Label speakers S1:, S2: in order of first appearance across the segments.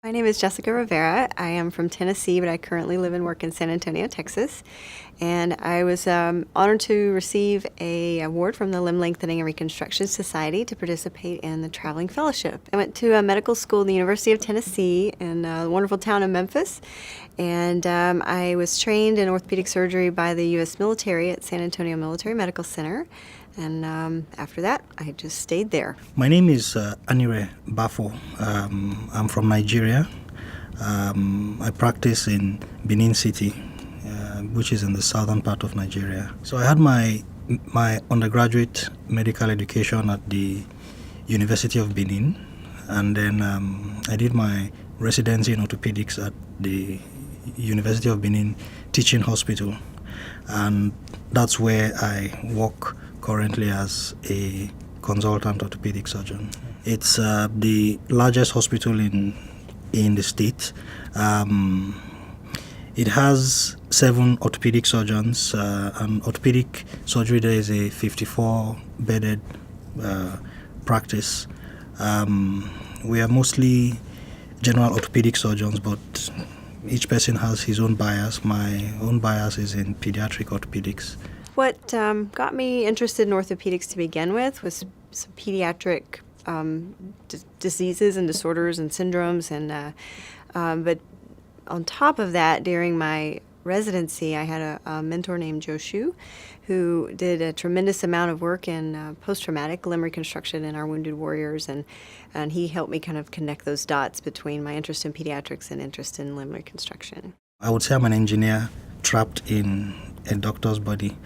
S1: My name is Jessica Rivera. I am from Tennessee, but I currently live and work in San Antonio, Texas. And I was honored to receive an award from the Lengthening and Reconstruction Society to participate in the Traveling Fellowship. I went to a medical school at the University of Tennessee in the wonderful town of Memphis. And I was trained in orthopedic surgery by the U.S. military at San Antonio Military Medical Center. And after that, I just stayed there.
S2: My name is Anire Bafo. I'm from Nigeria. I practice in Benin City, which is in the southern part of Nigeria. So I had my undergraduate medical education at the University of Benin, and then I did my residency in orthopedics at the University of Benin Teaching Hospital, and that's where I work currently as a consultant orthopedic surgeon. It's the largest hospital in the state. It has 7 orthopedic surgeons, and orthopedic surgery there is a 54-bedded practice. We are mostly general orthopedic surgeons, but each person has his own bias. My own bias is in pediatric orthopedics.
S1: What got me interested in orthopedics to begin with was some pediatric diseases and disorders and syndromes, and but on top of that, during my residency, I had a mentor named Joe Shu, who did a tremendous amount of work in post-traumatic limb reconstruction in our wounded warriors, and he helped me kind of connect those dots between my interest in pediatrics and interest in limb reconstruction.
S2: I would say I'm an engineer trapped in a doctor's body.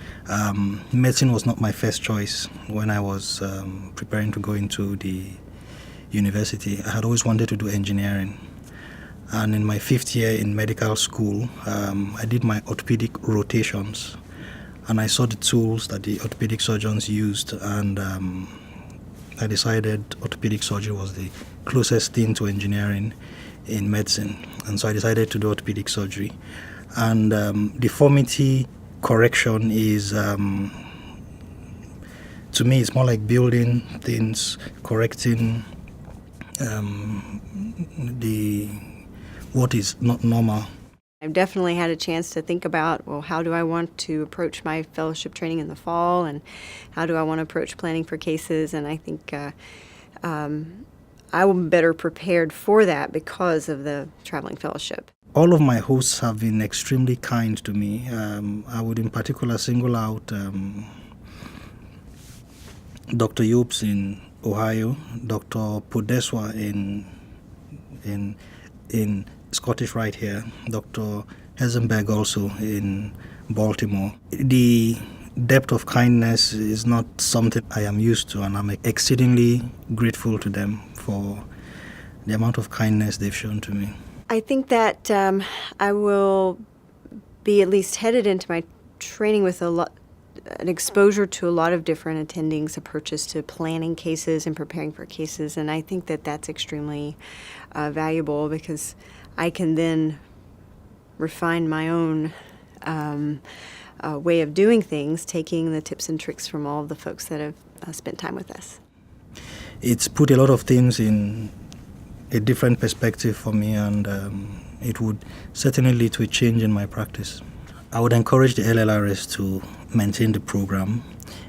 S2: Medicine was not my first choice when I was preparing to go into the university. I had always wanted to do engineering. And in my 5th year in medical school, I did my orthopedic rotations, and I saw the tools that the orthopedic surgeons used, and I decided orthopedic surgery was the closest thing to engineering in medicine, and so I decided to do orthopedic surgery. And deformity correction is, to me, it's more like building things, correcting what is not normal.
S1: I've definitely had a chance to think about, well, how do I want to approach my fellowship training in the fall, and how do I want to approach planning for cases, and I think I'm better prepared for that because of the Traveling Fellowship.
S2: All of my hosts have been extremely kind to me. I would in particular single out Dr. Yopes in Ohio, Dr. Podeswa in Scottish Rite here, Dr. Heisenberg also in Baltimore. The depth of kindness is not something I am used to, and I'm exceedingly grateful to them for the amount of kindness they've shown to me.
S1: I think that I will be at least headed into my training with an exposure to a lot of different attendings' approaches to planning cases and preparing for cases, and I think that that's extremely valuable because I can then refine my own way of doing things, taking the tips and tricks from all of the folks that have spent time with us.
S2: It's put a lot of things in a different perspective for me, and it would certainly lead to a change in my practice. I would encourage the LLRS to maintain the program.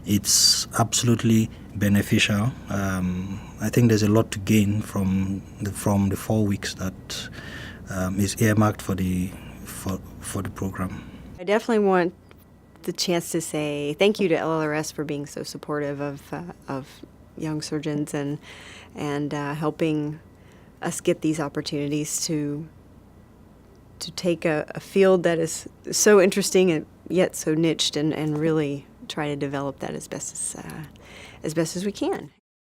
S2: It's absolutely beneficial. I think there's a lot to gain from the 4 weeks that is earmarked for the program.
S1: I definitely want the chance to say thank you to LLRS for being so supportive of young surgeons and helping us get these opportunities to take a field that is so interesting and yet so niched and really try to develop that as best as we can.